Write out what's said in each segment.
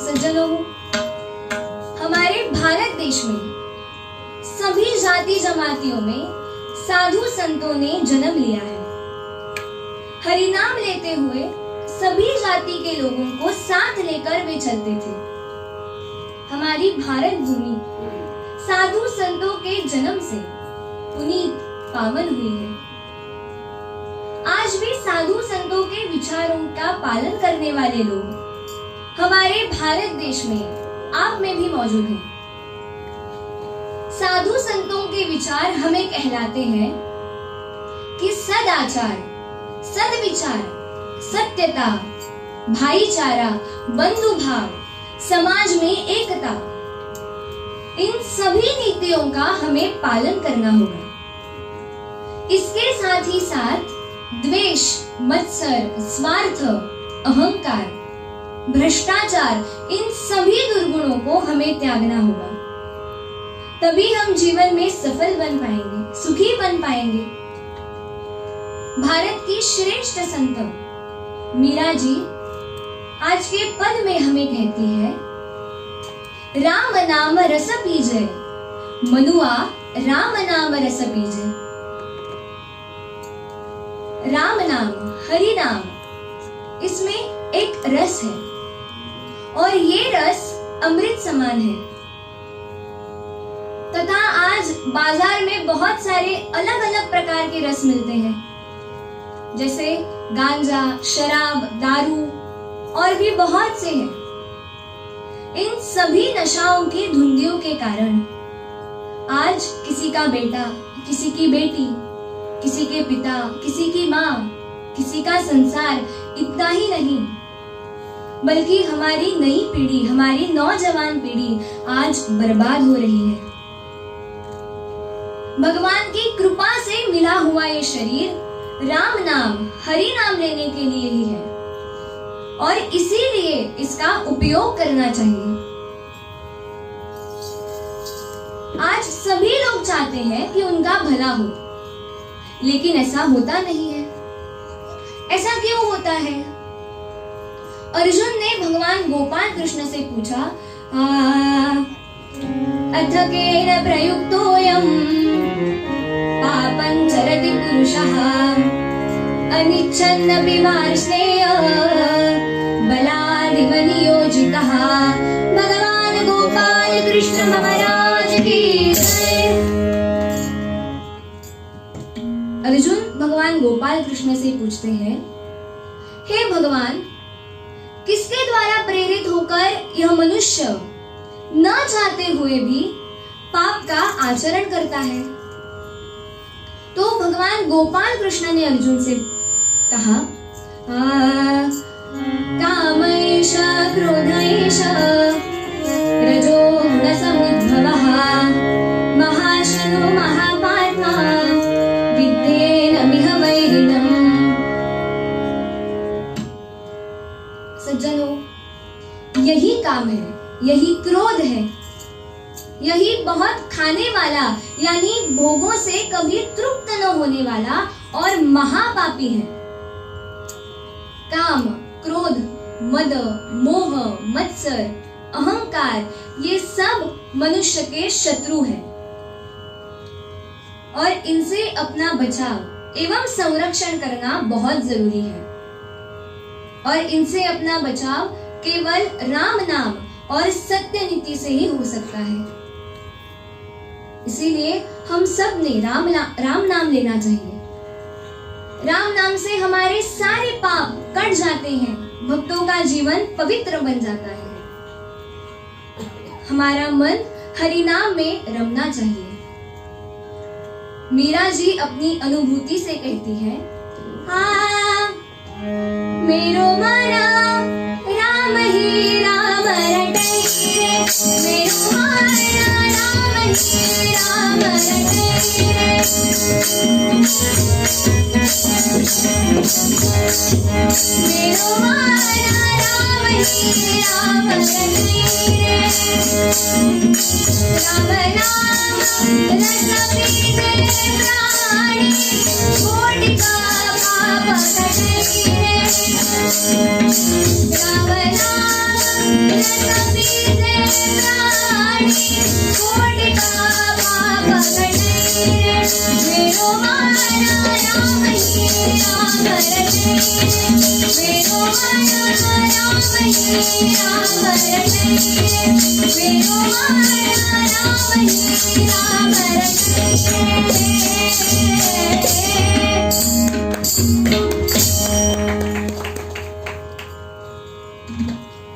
सज्जनों, हमारे भारत देश में सभी जाति जमातियों में साधु संतों ने जन्म लिया है। हरिनाम लेते हुए सभी जाति के लोगों को साथ लेकर वे चलते थे। हमारी भारत भूमि साधु संतों के जन्म से पुनीत पावन हुई है। आज भी साधु संतों के विचारों का पालन करने वाले लोग हमारे भारत देश में आप में भी मौजूद हैं। साधु संतों के विचार हमें कहलाते हैं कि सदाचार, सद्विचार, सत्यता, भाईचारा, बंधु भाव, समाज में एकता, इन सभी नीतियों का हमें पालन करना होगा। इसके साथ ही साथ द्वेष, मत्सर, स्वार्थ, अहंकार, भ्रष्टाचार, इन सभी दुर्गुणों को हमें त्यागना होगा। तभी हम जीवन में सफल बन पाएंगे, सुखी बन पाएंगे। भारत की श्रेष्ठ संत मीरा जी आज के पद में हमें कहती है, राम नाम रस पीजे, मनुआ राम नाम रस पीजे। राम नाम, हरि नाम, इसमें एक रस है और ये रस अमृत समान है। तथा आज बाजार में बहुत सारे अलग अलग प्रकार के रस मिलते हैं, जैसे गांजा, शराब, दारू और भी बहुत से हैं। इन सभी नशाओं की धुंधियों के कारण आज किसी का बेटा, किसी की बेटी, किसी के पिता, किसी की माँ, किसी का संसार, इतना ही नहीं बल्कि हमारी नई पीढ़ी, हमारी नौजवान पीढ़ी आज बर्बाद हो रही है। भगवान की कृपा से मिला हुआ ये शरीर राम नाम, हरि नाम लेने के लिए ही है। और इसीलिए इसका उपयोग करना चाहिए। आज सभी लोग चाहते हैं कि उनका भला हो, लेकिन ऐसा होता नहीं है। ऐसा क्यों होता है? अर्जुन ने भगवान गोपाल कृष्ण से पूछा, अथ केन प्रयुक्तोऽयं पापं चरति पुरुषः अनिच्छन्नपि वार्ष्णेय बलादिव नियोजितः। भगवान गोपाल कृष्ण महाराज की जय। अर्जुन भगवान गोपाल कृष्ण से पूछते हैं, हे भगवान, किसके द्वारा प्रेरित होकर यह मनुष्य न चाहते हुए भी पाप का आचरण करता है? तो भगवान गोपाल कृष्ण ने अर्जुन से कहा, कामैष क्रोधैष रजोगुणसमुद्भवः महाशनो महापात्मा विद्येनमिह वैरिणम्। सज्जनों, यही काम है, यही क्रोध है, यही बहुत खाने वाला यानी भोगों से कभी तृप्त न होने वाला और महापापी है। काम, क्रोध, मद, मोह, मत्सर, अहंकार, ये सब मनुष्य के शत्रु हैं और इनसे अपना बचाव एवं संरक्षण करना बहुत जरूरी है। और इनसे अपना बचाव केवल राम नाम और सत्य नीति से ही हो सकता है। इसीलिए हम सब ने राम नाम लेना चाहिए। राम नाम से हमारे सारे पाप कट जाते हैं, भक्तों का जीवन पवित्र बन जाता है। हमारा मन हरि नाम में रमना चाहिए। मीरा जी अपनी अनुभूति से कहती है, हाँ मेरो मना राम ही राम रटे, मेरो मना राम ही राम रटे। मेरो मना राम ही राम रटे। राम नाम रस पीते प्राणी कोटि का पाप कटे। राम नाम रस पीते प्राणी कोटि का पाप कटे। मेरो मना राम ही राम रटे। मेरो मना राम ही राम रटे। मेरो मना राम ही राम रटे।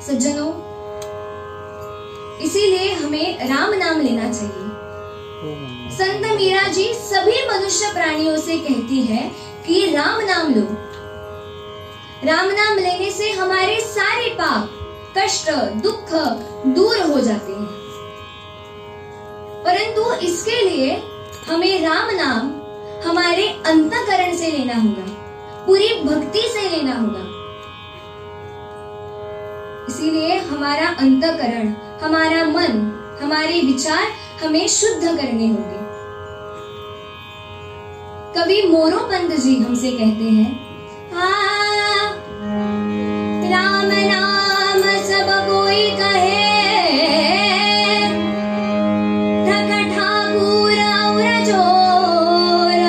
सज्जनों, इसीलिए हमें राम नाम लेना चाहिए। संत मीरा जी सभी मनुष्य प्राणियों से कहती है कि राम नाम लो। राम नाम लेने से हमारे सारे पाप, कष्ट, दुख दूर हो जाते हैं। परंतु इसके लिए हमें राम नाम हमारे अंतःकरण से लेना होगा, पूरी भक्ति से लेना होगा। इसीलिए हमारा अंतःकरण, हमारा मन, हमारे विचार हमें शुद्ध करने होंगे। कवि मोरोपंत जी हमसे कहते हैं, राम नाम सब कोई कहे, ठग ठाकुर और चोर।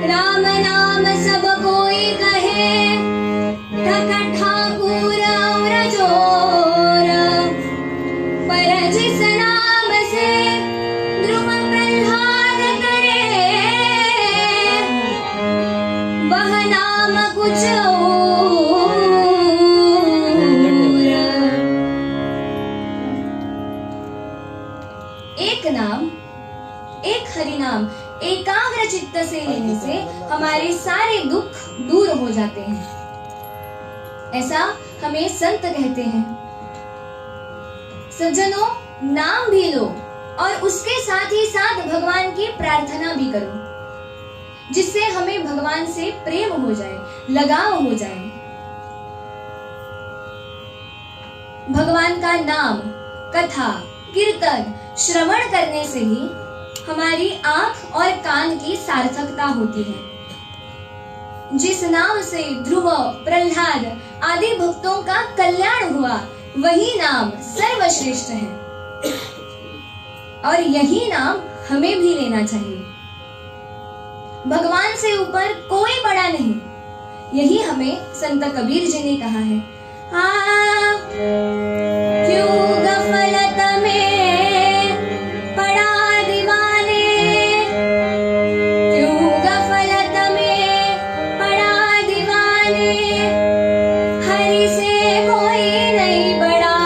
राम नाम सब कोई कहे, ठग ठाकुर और चोर। पर जिस नाम से ध्रुव प्रह्लाद करे, वह नाम कुछ और। एक नाम, एक हरि नाम एकाग्र चित्त से लेने से हमारे सारे दुख दूर हो जाते हैं, ऐसा हमें संत कहते हैं। सज्जनों, नाम भी लो और उसके साथ ही साथ भगवान की प्रार्थना भी करो, जिससे हमें भगवान से प्रेम हो जाए, लगाव हो जाए। भगवान का नाम, कथा, कीर्तन श्रवण करने से ही हमारी आंख और कान की सार्थकता होती है। जिस नाम से ध्रुव, प्रहलाद आदि भक्तों का कल्याण हुआ, वही नाम सर्वश्रेष्ठ है और यही नाम हमें भी लेना चाहिए। भगवान से ऊपर कोई बड़ा नहीं, यही हमें संत कबीर जी ने कहा है। क्यों गफलत में पड़ा दीवाने, क्यों गफलत में पड़ा दीवाने, हरि से कोई नहीं बड़ा,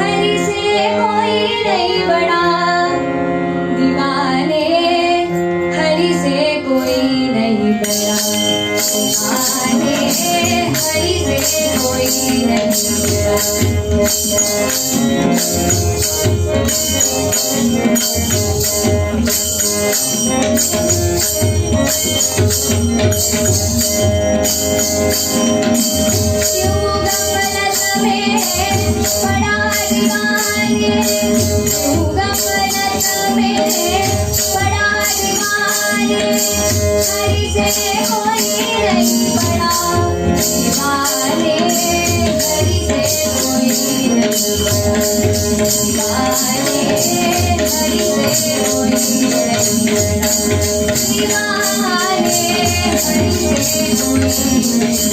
हरि से कोई नहीं बड़ा, दीवाने हरि से कोई नहीं बड़ा, दीवाने हरि से कोई नहीं क्यों गफलत में पड़ा दीवाने, क्यों गफलत में पड़ा दीवाने, हरि से कोई नहीं बड़ा, दीवाने हरि से कोई नहीं बड़ा, दीवाने हरि से कोई नहीं बड़ा, दीवाने हरि से कोई नहीं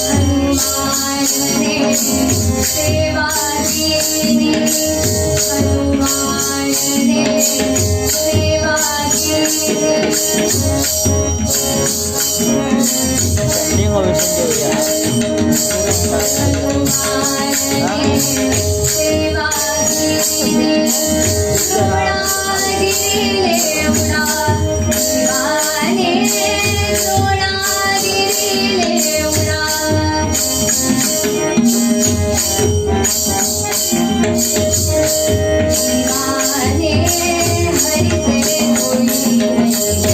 हनुमान ने सेवा कीनी, हनुमान ने सेवा कीनी, हनुमान ने सेवा कीनी, सोना गिरी उड़ा, दीवाने सोना गिरी उड़ा, दीवाने हरि से कोई नहीं बड़ा,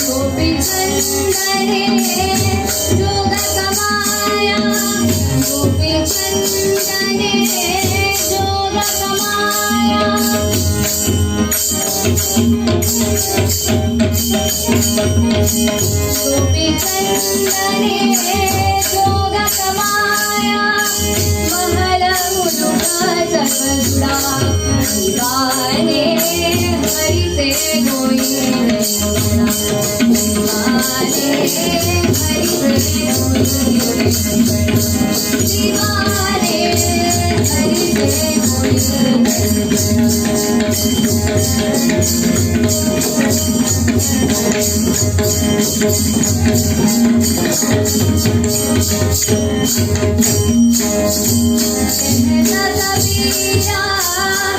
गोपी चंदने जोग कमाया, गोपी चंदने जोग कमाया, गोपी चंदने जोग कमाया, महल मुलुका सब जुड़ा, दीवाने हरि से कोई नहीं बड़ा, दीवाने हरि से कोई नहीं बड़ा, दीवाने हरि से कोई नहीं कबीरा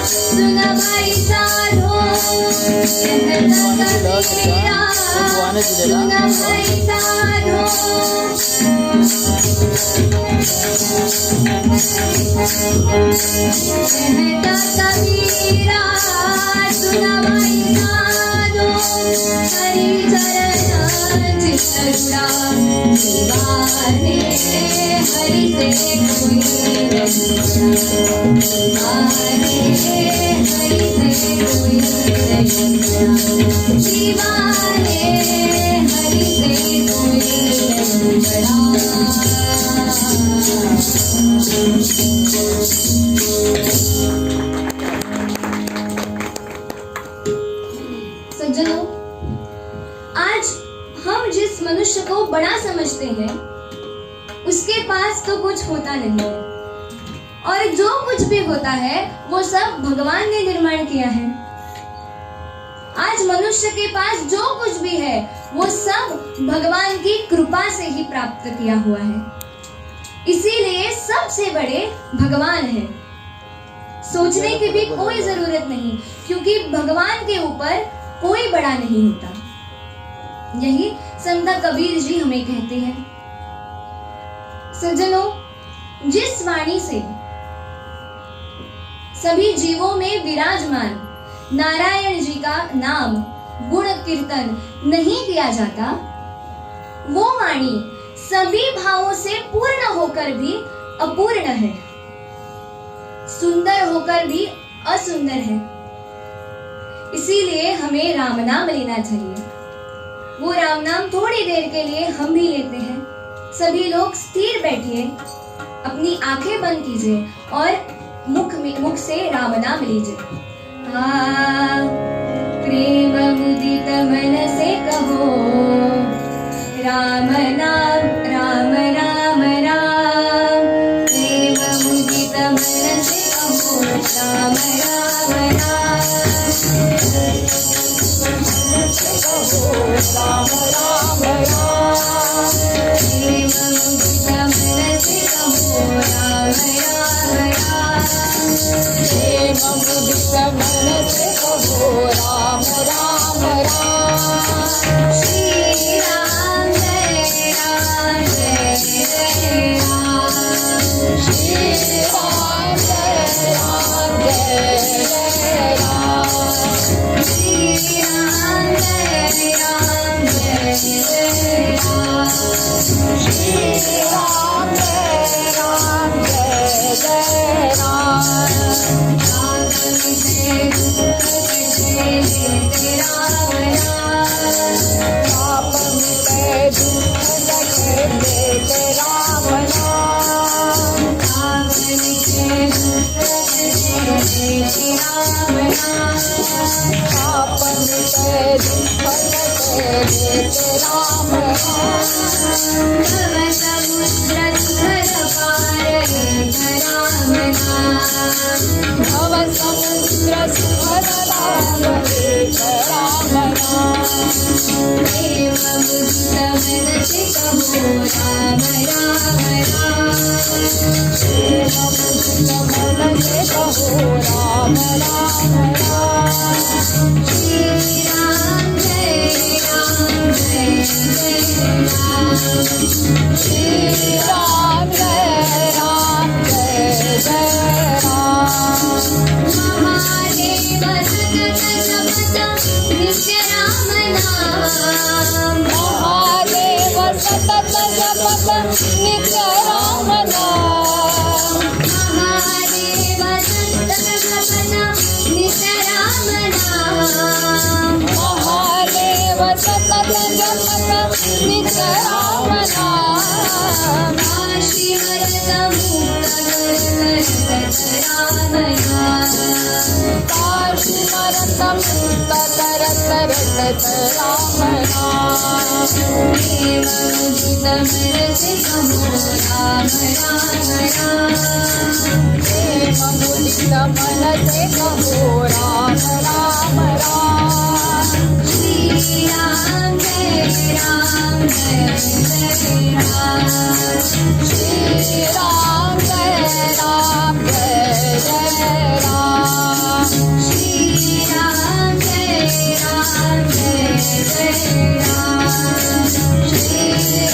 सुन भाई साधो, कबीरा सुन भाई साधो, कबीरा सुन भाई साधो, हरि चरण चित जुड़ा, दीवाने हरि से कोई नहीं बड़ा, दीवाने हरि से कोई नहीं बड़ा, दीवाने हरि से कोई नहीं बड़ा। सज्जनों, आज हम जिस मनुष्य को बड़ा समझते हैं उसके पास तो कुछ होता नहीं है, और जो कुछ भी होता है वो सब भगवान ने निर्माण किया है। आज मनुष्य के पास जो कुछ भी है वो सब भगवान की कृपा से ही प्राप्त किया हुआ है, इसीलिए सबसे बड़े भगवान हैं। सोचने की भी कोई जरूरत नहीं, क्योंकि भगवान के ऊपर कोई बड़ा नहीं होता। यही संत कबीर जी हमें कहते हैं। सज्जनों, जिस वाणी से सभी जीवों में विराजमान नारायण जी का नाम गुण कीर्तन नहीं किया जाता, वो वाणी सभी भावों से पूर्ण होकर भी अपूर्ण है, सुंदर होकर भी असुंदर है। इसीलिए हमें राम नाम लेना चाहिए। वो राम नाम थोड़ी देर के लिए हम भी लेते हैं। सभी लोग स्थिर बैठिए, अपनी आंखें बंद कीजिए और मुख से राम नाम लीजिए। प्रेम मुदित मन से कहो राम नाम, राम राम राम। प्रेम मुदित मन से कहो राम राम राम। राम राम राम। प्रेम मुदित मन से कहो राम राम राम। प्रेम मुदित मन से कहो राम राम राम। श्री राम जय राम जय जय राम। श्री राम जय राम जय जय राम। श्री राम जय राम जय जय राम। श्री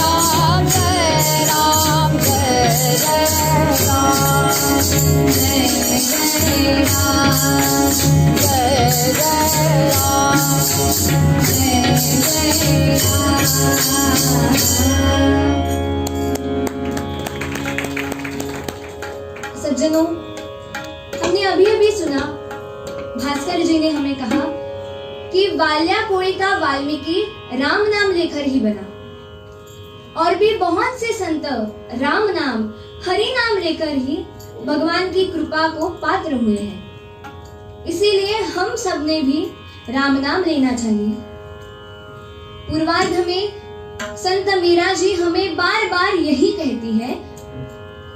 राम जय राम जय जय राम। सज्जनों, हमने अभी अभी सुना, भास्कर जी ने हमें कहा कि वाल्याकोड़ी का वाल्मीकि राम नाम लेकर ही बना, और भी बहुत से संत राम नाम, हरि नाम लेकर ही भगवान की कृपा को पात्र हुए हैं। इसीलिए हम सब ने भी राम नाम लेना चाहिए। पूर्वार्ध में संत मीरा जी हमें बार बार यही कहती है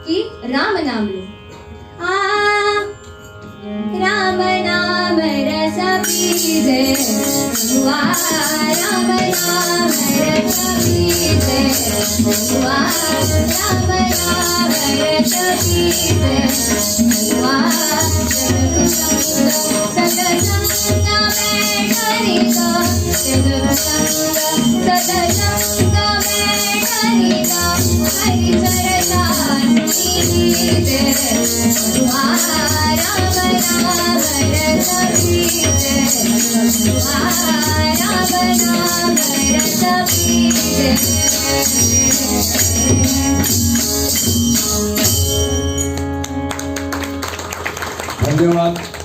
कि राम नाम लो। राम नाम रस पीजे, राम नाम रस पीजे, राम नाम रस पीजे, बना भरत बीज। धन्यवाद।